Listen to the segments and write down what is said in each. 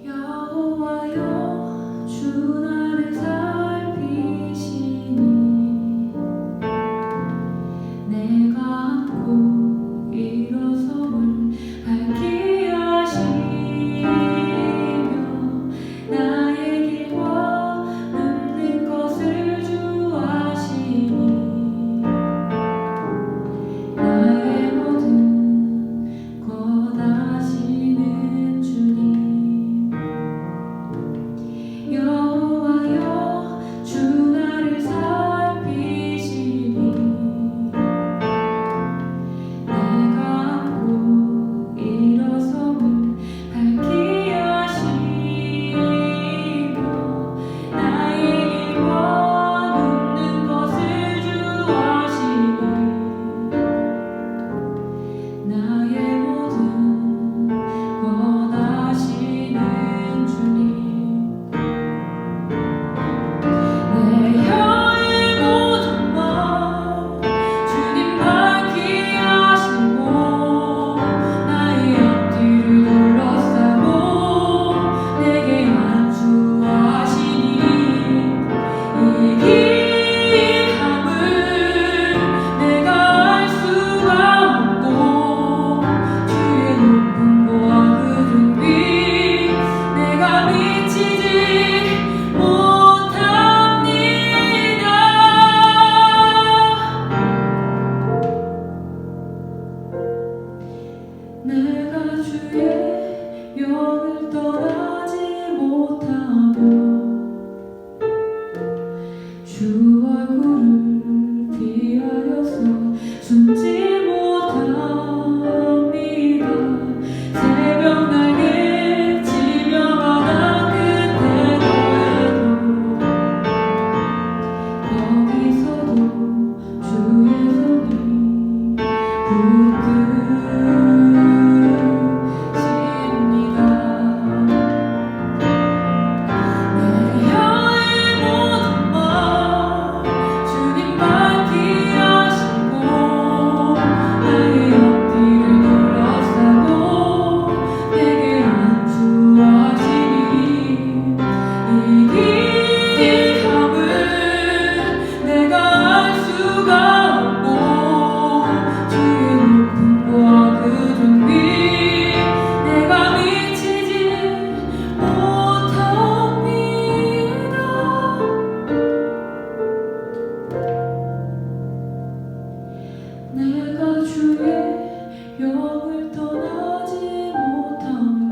여호와여 주 나를 살피시니 내가 앉고 일어섬을 밝게 하시며 나의 길과 눕는 것을 주 아시니 나의 모든 것 아시는 주님 여호와여 주 나를 살피시니 내가 앉고 일어섬을 밝게 하시며 나의 길과 눕는 것을 주 아시니 나의 모든 것 아시는 주님 내 혀의 모든 말 주님 밝히 하시고 나의 앞뒤를 둘러싸고 내게 안수하시니 이 귀함을 내가 알 수가 없고 주의 높은 보화 그등 위 내가 미치지 못합니다. 내가 주의 영을 떠나지 못하며 주 얼굴을 피하여서 숨지 못합니다. 새벽 날개 지며 바다 끝에도 거기서도 주의 손이 붙드십니다. 내 혀의 모든 말 주님 밝히 하시고 나의 앞뒤를 둘러싸고 내게 안수하시니 이 귀함을 내가 알 수가 없고 주의 높은 보화 그등 위 내가 미치지 못합니다. 내가 주의 영을 떠나지 못하며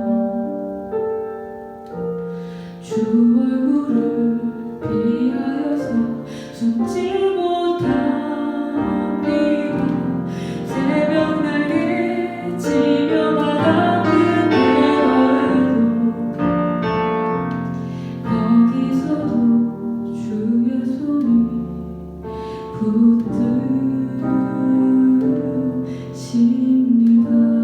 주 얼굴을 피하여서 숨지 못합니다. 새벽 날개 지며 바다 끝에 걸어도 거기서도 주의 손이 붙드십니다.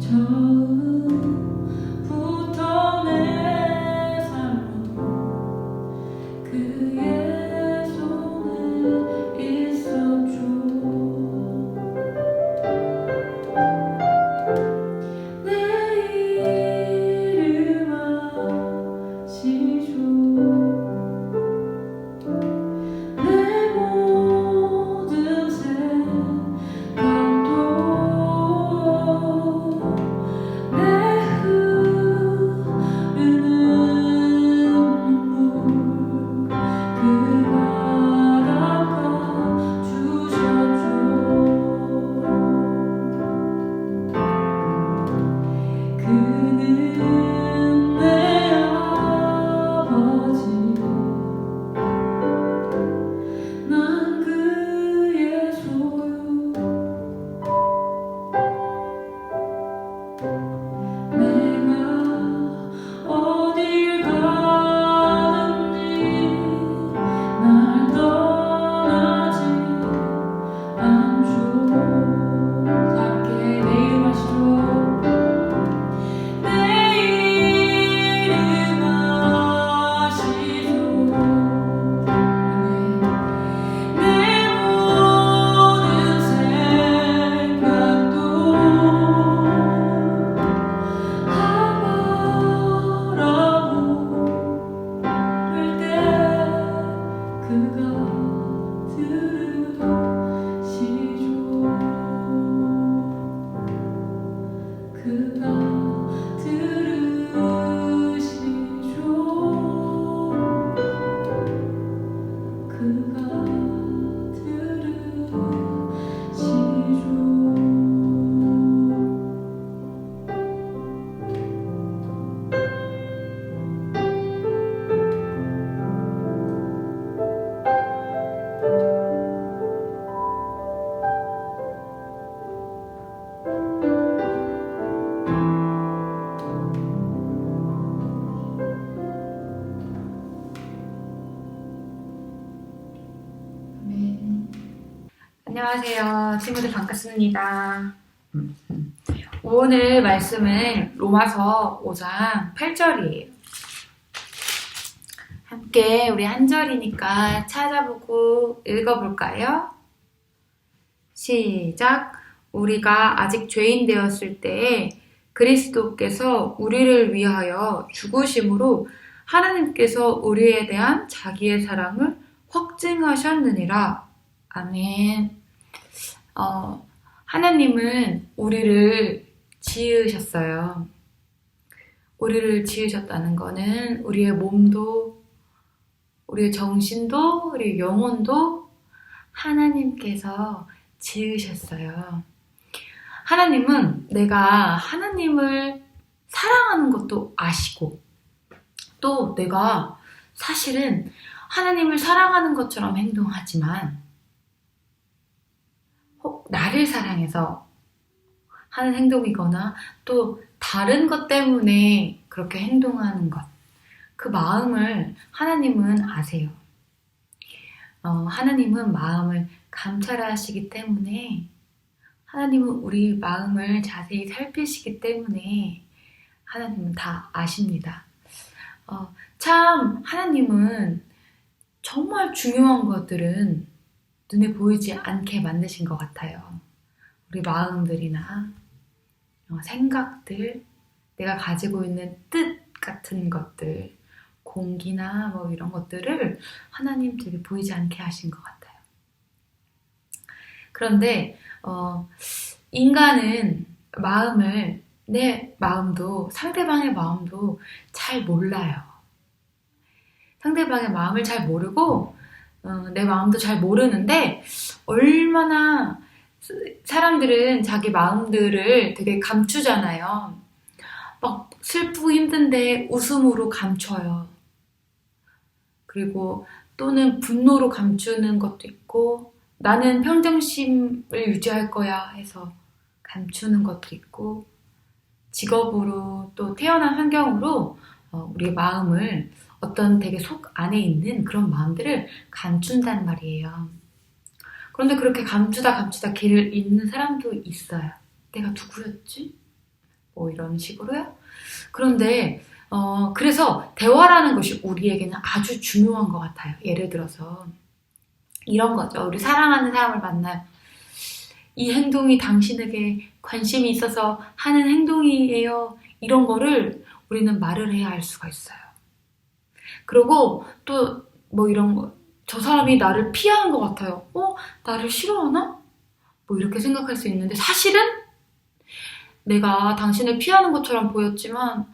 처음부터 내 삶은 그의 손에 있었죠. 내 이름 아시죠. 내 모든 생각도 내 흐르는 눈물 그 바닷가 주셨죠. 그는 내 아버지 난 그의 소유 내가 어딜 가든지 날 떠나지 않죠. 함께 내 이름 아시죠. 내 이름 아시죠. 내 모든 생각도 아바라고 할 때 그가 들으시죠. 그가 들으시죠. 그가 들으시죠. 안녕하세요. 친구들 반갑습니다. 오늘 말씀은 로마서 5장 8절이에요. 함께 우리 한 절이니까 찾아보고 읽어볼까요? 시작! 우리가 아직 죄인 되었을 때에 그리스도께서 우리를 위하여 죽으심으로 하나님께서 우리에 대한 자기의 사랑을 확증하셨느니라. 아멘. 하나님은 우리를 지으셨어요. 우리를 지으셨다는 거는 우리의 몸도, 우리의 정신도, 우리의 영혼도 하나님께서 지으셨어요. 하나님은 내가 하나님을 사랑하는 것도 아시고, 또 내가 사실은 하나님을 사랑하는 것처럼 행동하지만 나를 사랑해서 하는 행동이거나 또 다른 것 때문에 그렇게 행동하는 것, 그 마음을 하나님은 아세요. 하나님은 마음을 감찰하시기 때문에, 하나님은 우리 마음을 자세히 살피시기 때문에 하나님은 다 아십니다. 참 하나님은 정말 중요한 것들은 눈에 보이지 않게 만드신 것 같아요. 우리 마음들이나 생각들, 내가 가지고 있는 뜻 같은 것들, 공기나 뭐 이런 것들을 하나님 되게 보이지 않게 하신 것 같아요. 그런데 인간은 마음을, 내 마음도 상대방의 마음도 잘 몰라요. 상대방의 마음을 잘 모르고 내 마음도 잘 모르는데, 얼마나 사람들은 자기 마음들을 되게 감추잖아요. 막 슬프고 힘든데 웃음으로 감춰요. 그리고 또는 분노로 감추는 것도 있고, 나는 평정심을 유지할 거야 해서 감추는 것도 있고, 직업으로 또 태어난 환경으로 우리의 마음을, 어떤 되게 속 안에 있는 그런 마음들을 감춘단 말이에요. 그런데 그렇게 감추다 길을 잃는 사람도 있어요. 내가 누구였지? 뭐 이런 식으로요. 그런데 그래서 대화라는 것이 우리에게는 아주 중요한 것 같아요. 예를 들어서 이런 거죠. 우리 사랑하는 사람을 만나요. 이 행동이 당신에게 관심이 있어서 하는 행동이에요. 이런 거를 우리는 말을 해야 할 수가 있어요. 그리고 또 뭐 이런 거, 저 사람이 나를 피하는 것 같아요. 나를 싫어하나? 뭐 이렇게 생각할 수 있는데 사실은 내가 당신을 피하는 것처럼 보였지만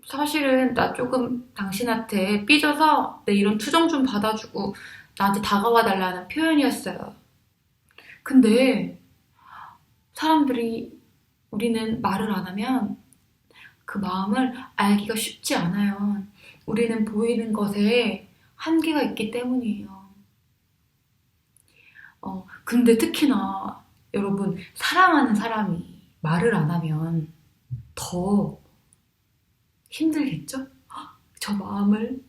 사실은 나 조금 당신한테 삐져서 내 이런 투정 좀 받아주고 나한테 다가와 달라는 표현이었어요. 근데 우리는 말을 안 하면 그 마음을 알기가 쉽지 않아요. 우리는 보이는 것에 한계가 있기 때문이에요. 근데 특히나 여러분, 사랑하는 사람이 말을 안 하면 더 힘들겠죠? 저 마음을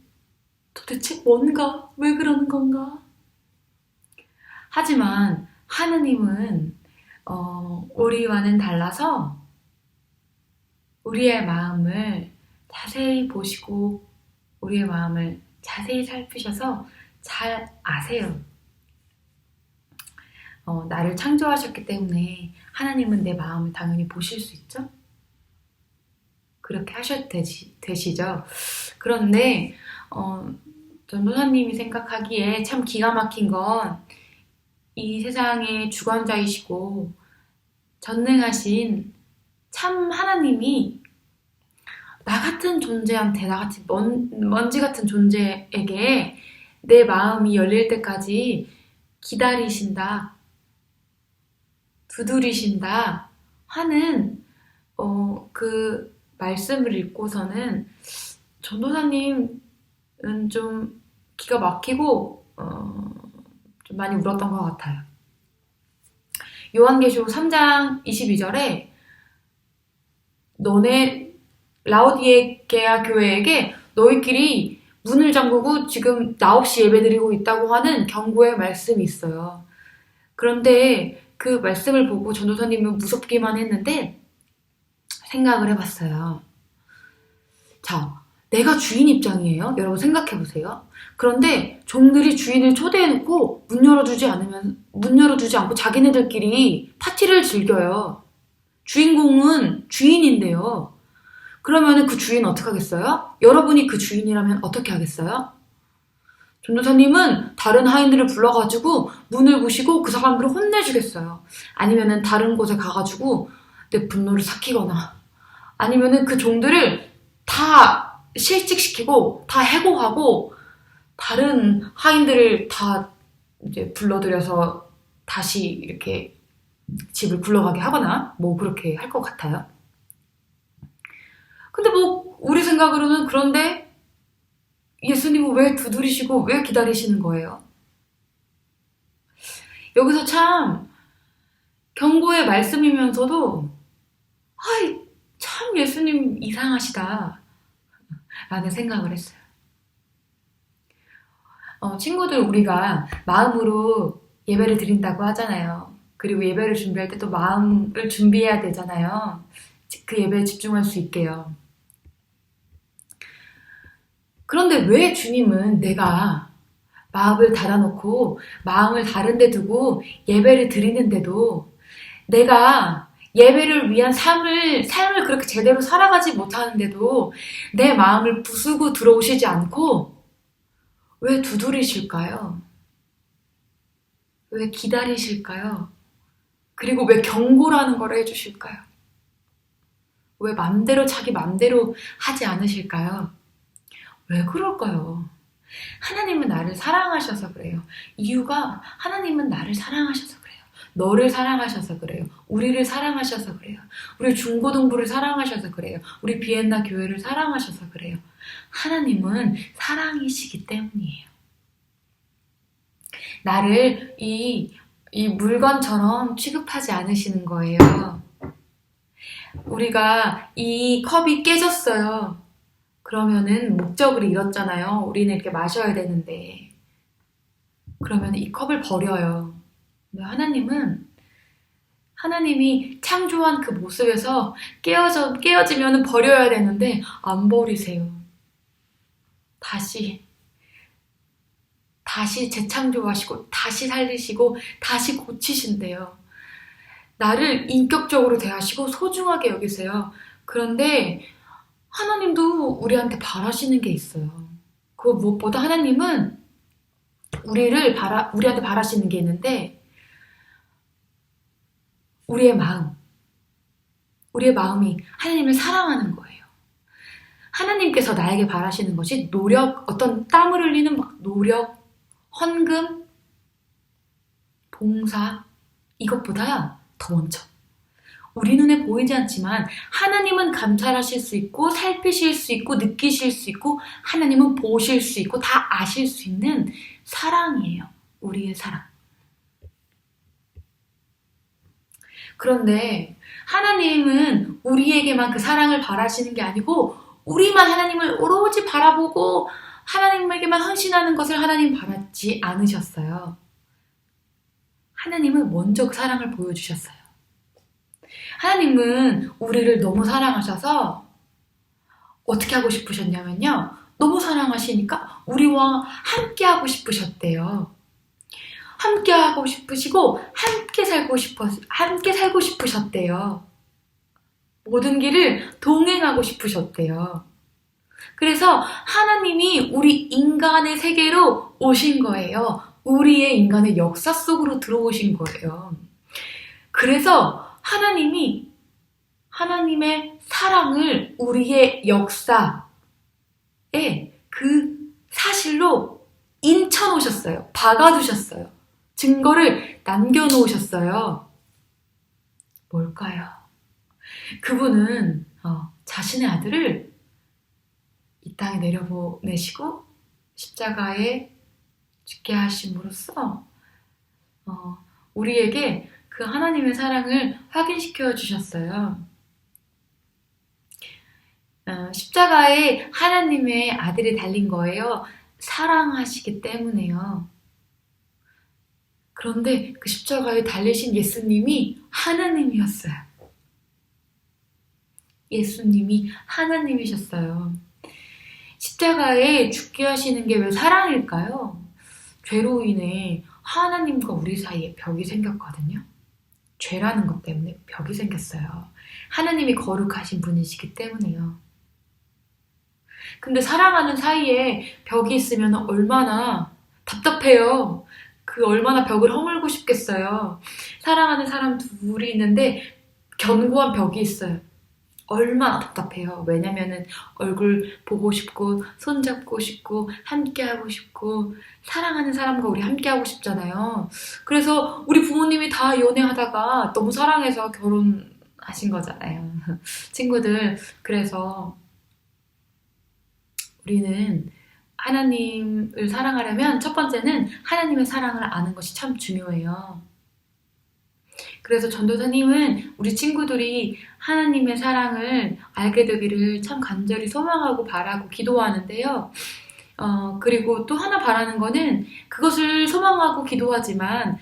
도대체 뭔가? 왜 그러는 건가? 하지만 하느님은 우리와는 달라서 우리의 마음을 자세히 보시고 우리의 마음을 자세히 살피셔서 잘 아세요. 나를 창조하셨기 때문에 하나님은 내 마음을 당연히 보실 수 있죠? 그렇게 하셔도 되시죠? 그런데 전도사님이 생각하기에 참 기가 막힌 건 이 세상의 주관자이시고 전능하신 참 하나님이 나 같은 존재한테, 나 같은 먼지 같은 존재에게 내 마음이 열릴 때까지 기다리신다, 두드리신다 하는 그 말씀을 읽고서는 전도사님은 좀 기가 막히고 좀 많이 울었던 것 같아요. 요한계시록 3장 22절에 너네 라오디게아 교회에게 너희끼리 문을 잠그고 지금 나 없이 예배드리고 있다고 하는 경고의 말씀이 있어요. 그런데 그 말씀을 보고 전도사님은 무섭기만 했는데 생각을 해봤어요. 자, 내가 주인 입장이에요. 여러분 생각해보세요. 그런데 종들이 주인을 초대해놓고 문 열어주지 않고 자기네들끼리 파티를 즐겨요. 주인공은 주인인데요. 그러면 그 주인은 어떻게 하겠어요? 여러분이 그 주인이라면 어떻게 하겠어요? 전도사님은 다른 하인들을 불러가지고 문을 부시고 그 사람들을 혼내주겠어요. 아니면은 다른 곳에 가가지고 내 분노를 삭히거나 아니면은 그 종들을 다 실직시키고 다 해고하고 다른 하인들을 다 이제 불러들여서 다시 이렇게 집을 굴러가게 하거나 뭐 그렇게 할 것 같아요. 근데 뭐 우리 생각으로는 그런데 예수님은 왜 두드리시고 왜 기다리시는 거예요? 여기서 참 경고의 말씀이면서도 참 예수님 이상하시다 라는 생각을 했어요. 친구들, 우리가 마음으로 예배를 드린다고 하잖아요. 그리고 예배를 준비할 때 또 마음을 준비해야 되잖아요. 그 예배에 집중할 수 있게요. 그런데 왜 주님은 내가 마음을 닫아놓고 마음을 다른 데 두고 예배를 드리는데도 내가 예배를 위한 삶을 그렇게 제대로 살아가지 못하는데도 내 마음을 부수고 들어오시지 않고 왜 두드리실까요? 왜 기다리실까요? 그리고 왜 경고라는 걸 해주실까요? 왜 자기 맘대로 하지 않으실까요? 왜 그럴까요? 하나님은 나를 사랑하셔서 그래요. 이유가 하나님은 나를 사랑하셔서 그래요. 너를 사랑하셔서 그래요. 우리를 사랑하셔서 그래요. 우리 중고등부를 사랑하셔서 그래요. 우리 비엔나 교회를 사랑하셔서 그래요. 하나님은 사랑이시기 때문이에요. 나를 이 물건처럼 취급하지 않으시는 거예요. 우리가 이 컵이 깨졌어요. 그러면은 목적을 잃었잖아요. 우리는 이렇게 마셔야 되는데. 그러면 이 컵을 버려요. 근데 하나님은 하나님이 창조한 그 모습에서 깨어지면 버려야 되는데 안 버리세요. 다시 재창조하시고 다시 살리시고 다시 고치신대요. 나를 인격적으로 대하시고 소중하게 여기세요. 그런데 하나님도 우리한테 바라시는 게 있어요. 그 무엇보다 하나님은 우리한테 바라시는 게 있는데 우리의 마음이 하나님을 사랑하는 거예요. 하나님께서 나에게 바라시는 것이 노력, 어떤 땀을 흘리는 막 노력, 헌금, 봉사, 이것보다 더 먼저. 우리 눈에 보이지 않지만 하나님은 감찰하실 수 있고 살피실 수 있고 느끼실 수 있고 하나님은 보실 수 있고 다 아실 수 있는 사랑이에요. 우리의 사랑. 그런데 하나님은 우리에게만 그 사랑을 바라시는 게 아니고 우리만 하나님을 오로지 바라보고 하나님에게만 헌신하는 것을 하나님 바라지 않으셨어요. 하나님은 먼저 그 사랑을 보여주셨어요. 하나님은 우리를 너무 사랑하셔서 어떻게 하고 싶으셨냐면요. 너무 사랑하시니까 우리와 함께 하고 싶으셨대요. 함께 하고 싶으시고 함께 살고 싶으셨대요. 모든 길을 동행하고 싶으셨대요. 그래서 하나님이 우리 인간의 세계로 오신 거예요. 우리의 인간의 역사 속으로 들어오신 거예요. 그래서 하나님이 하나님의 사랑을 우리의 역사에 그 사실로 인쳐놓으셨어요. 박아두셨어요. 증거를 남겨놓으셨어요. 뭘까요? 그분은 자신의 아들을 이 땅에 내려보내시고 십자가에 죽게 하심으로써 우리에게 그 하나님의 사랑을 확인시켜 주셨어요. 십자가에 하나님의 아들이 달린 거예요. 사랑하시기 때문에요. 그런데 그 십자가에 달리신 예수님이 하나님이었어요. 예수님이 하나님이셨어요. 십자가에 죽게 하시는 게 왜 사랑일까요? 죄로 인해 하나님과 우리 사이에 벽이 생겼거든요. 죄라는 것 때문에 벽이 생겼어요. 하나님이 거룩하신 분이시기 때문에요. 근데 사랑하는 사이에 벽이 있으면 얼마나 답답해요. 그 얼마나 벽을 허물고 싶겠어요. 사랑하는 사람 둘이 있는데 견고한 벽이 있어요. 얼마나 답답해요. 왜냐면은 얼굴 보고 싶고 손잡고 싶고 함께하고 싶고 사랑하는 사람과 우리 함께하고 싶잖아요. 그래서 우리 부모님이 다 연애하다가 너무 사랑해서 결혼하신 거잖아요. 친구들, 그래서 우리는 하나님을 사랑하려면 첫 번째는 하나님의 사랑을 아는 것이 참 중요해요. 그래서 전도사님은 우리 친구들이 하나님의 사랑을 알게 되기를 참 간절히 소망하고 바라고 기도하는데요. 그리고 또 하나 바라는 거는 그것을 소망하고 기도하지만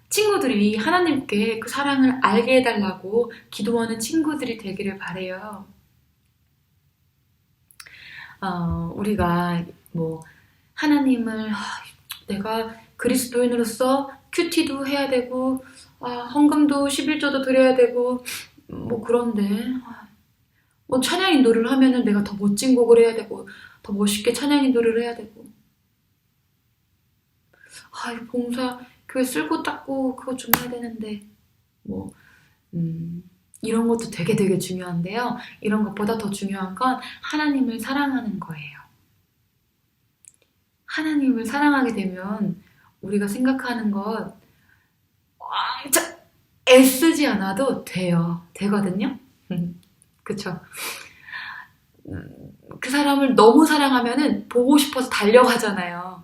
친구들이 하나님께 그 사랑을 알게 해달라고 기도하는 친구들이 되기를 바래요. 우리가 하나님을 내가 그리스도인으로서 큐티도 해야 되고 헌금도 11조도 드려야 되고 그런데 찬양 인도를 하면은 내가 더 멋진 곡을 해야 되고 더 멋있게 찬양 인도를 해야 되고 봉사 교회 쓸고 닦고 그거 좀 해야 되는데 이런 것도 되게 되게 중요한데요. 이런 것보다 더 중요한 건 하나님을 사랑하는 거예요. 하나님을 사랑하게 되면 우리가 생각하는 것 왕창 애쓰지 않아도 되거든요. 그쵸? 그 사람을 너무 사랑하면은 보고 싶어서 달려가잖아요.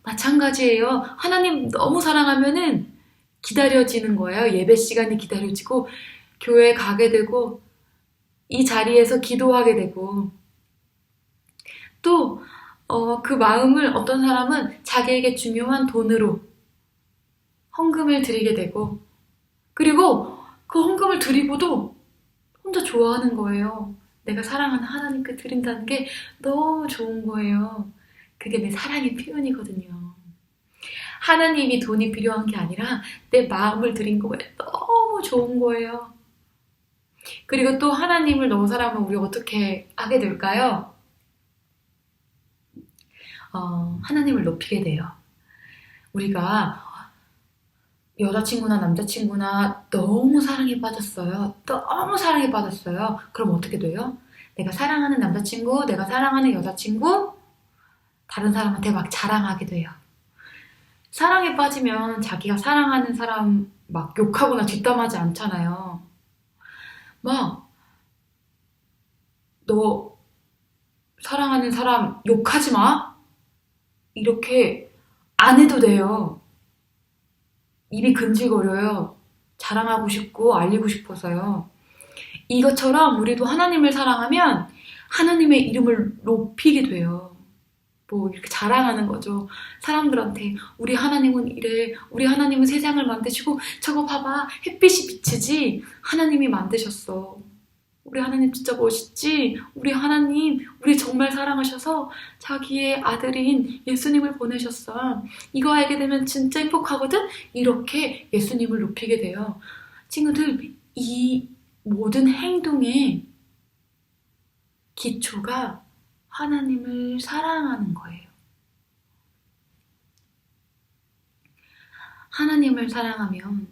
마찬가지예요. 하나님 너무 사랑하면은 기다려지는 거예요. 예배 시간이 기다려지고 교회에 가게 되고 이 자리에서 기도하게 되고 또 그 마음을 어떤 사람은 자기에게 중요한 돈으로 헌금을 드리게 되고 그리고 그 헌금을 드리고도 혼자 좋아하는 거예요. 내가 사랑하는 하나님께 드린다는 게 너무 좋은 거예요. 그게 내 사랑의 표현이거든요. 하나님이 돈이 필요한 게 아니라 내 마음을 드린 거에 너무 좋은 거예요. 그리고 또 하나님을 너무 사랑하면 우리 어떻게 하게 될까요? 하나님을 높이게 돼요. 우리가 여자친구나 남자친구나 너무 사랑에 빠졌어요. 너무 사랑에 빠졌어요. 그럼 어떻게 돼요? 내가 사랑하는 남자친구, 내가 사랑하는 여자친구, 다른 사람한테 막 자랑하게 돼요. 사랑에 빠지면 자기가 사랑하는 사람 막 욕하거나 뒷담하지 않잖아요. 막, 너 사랑하는 사람 욕하지 마? 이렇게 안 해도 돼요. 입이 근질거려요. 자랑하고 싶고 알리고 싶어서요. 이것처럼 우리도 하나님을 사랑하면 하나님의 이름을 높이게 돼요. 뭐 이렇게 자랑하는 거죠. 사람들한테 우리 하나님은 이래, 우리 하나님은 세상을 만드시고 저거 봐봐, 햇빛이 비치지? 하나님이 만드셨어. 우리 하나님 진짜 멋있지? 우리 하나님, 우리 정말 사랑하셔서 자기의 아들인 예수님을 보내셨어. 이거 알게 되면 진짜 행복하거든? 이렇게 예수님을 높이게 돼요. 친구들, 이 모든 행동의 기초가 하나님을 사랑하는 거예요. 하나님을 사랑하면,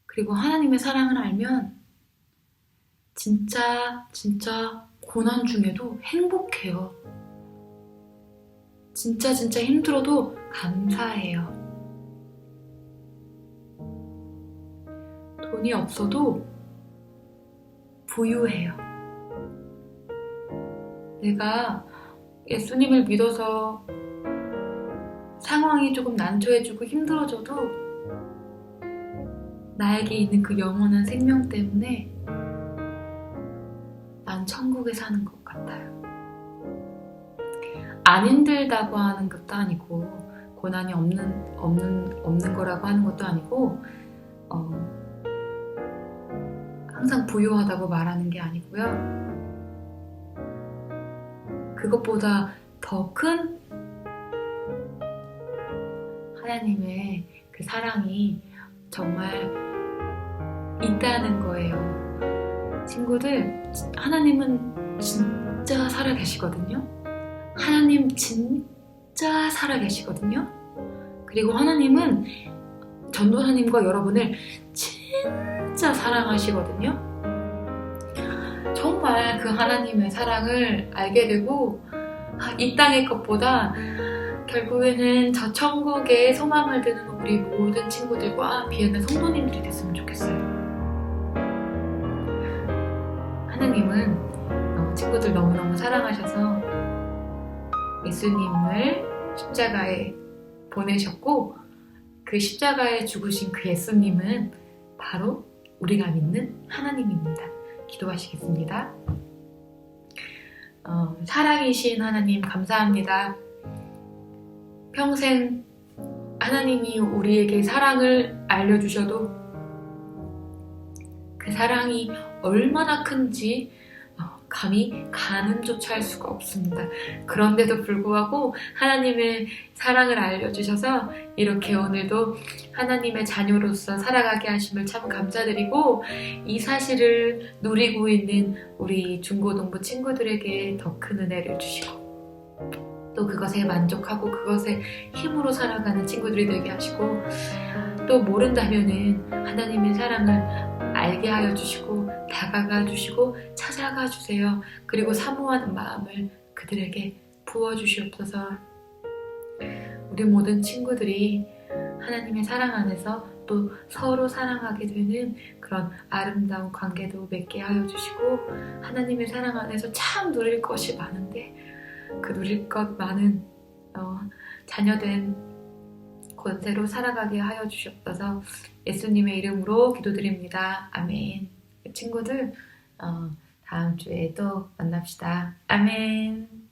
그리고 하나님의 사랑을 알면 진짜 고난 중에도 행복해요. 진짜 힘들어도 감사해요. 돈이 없어도 부유해요. 내가 예수님을 믿어서 상황이 조금 난처해지고 힘들어져도 나에게 있는 그 영원한 생명 때문에 난 천국에 사는 것 같아요. 안 힘들다고 하는 것도 아니고 고난이 없는 거라고 하는 것도 아니고 항상 부유하다고 말하는 게 아니고요. 그것보다 더 큰 하나님의 그 사랑이 정말 있다는 거예요. 친구들, 하나님은 진짜 살아계시거든요. 하나님 진짜 살아계시거든요. 그리고 하나님은 전도사님과 여러분을 진짜 사랑하시거든요. 정말 그 하나님의 사랑을 알게 되고 이 땅의 것보다 결국에는 저 천국에 소망을 두는 우리 모든 친구들과 비엔나 성도님들이 됐으면 좋겠어요. 하나님은 친구들 너무너무 사랑하셔서 예수님을 십자가에 보내셨고 그 십자가에 죽으신 그 예수님은 바로 우리가 믿는 하나님입니다. 기도하시겠습니다. 사랑이신 하나님 감사합니다. 평생 하나님이 우리에게 사랑을 알려주셔도 그 사랑이 얼마나 큰지 감히 가늠조차 할 수가 없습니다. 그런데도 불구하고 하나님의 사랑을 알려주셔서 이렇게 오늘도 하나님의 자녀로서 살아가게 하심을 참 감사드리고 이 사실을 누리고 있는 우리 중고등부 친구들에게 더 큰 은혜를 주시고 또 그것에 만족하고 그것에 힘으로 살아가는 친구들이 되게 하시고 또 모른다면은 하나님의 사랑을 알게 하여 주시고 다가가 주시고 찾아가 주세요. 그리고 사모하는 마음을 그들에게 부어주시옵소서. 우리 모든 친구들이 하나님의 사랑 안에서 또 서로 사랑하게 되는 그런 아름다운 관계도 맺게 하여 주시고 하나님의 사랑 안에서 참 누릴 것이 많은데 그 누릴 것 많은 자녀된 권세로 살아가게 하여 주시옵소서. 예수님의 이름으로 기도드립니다. 아멘. 친구들 다음 주에 또 만납시다. 아멘.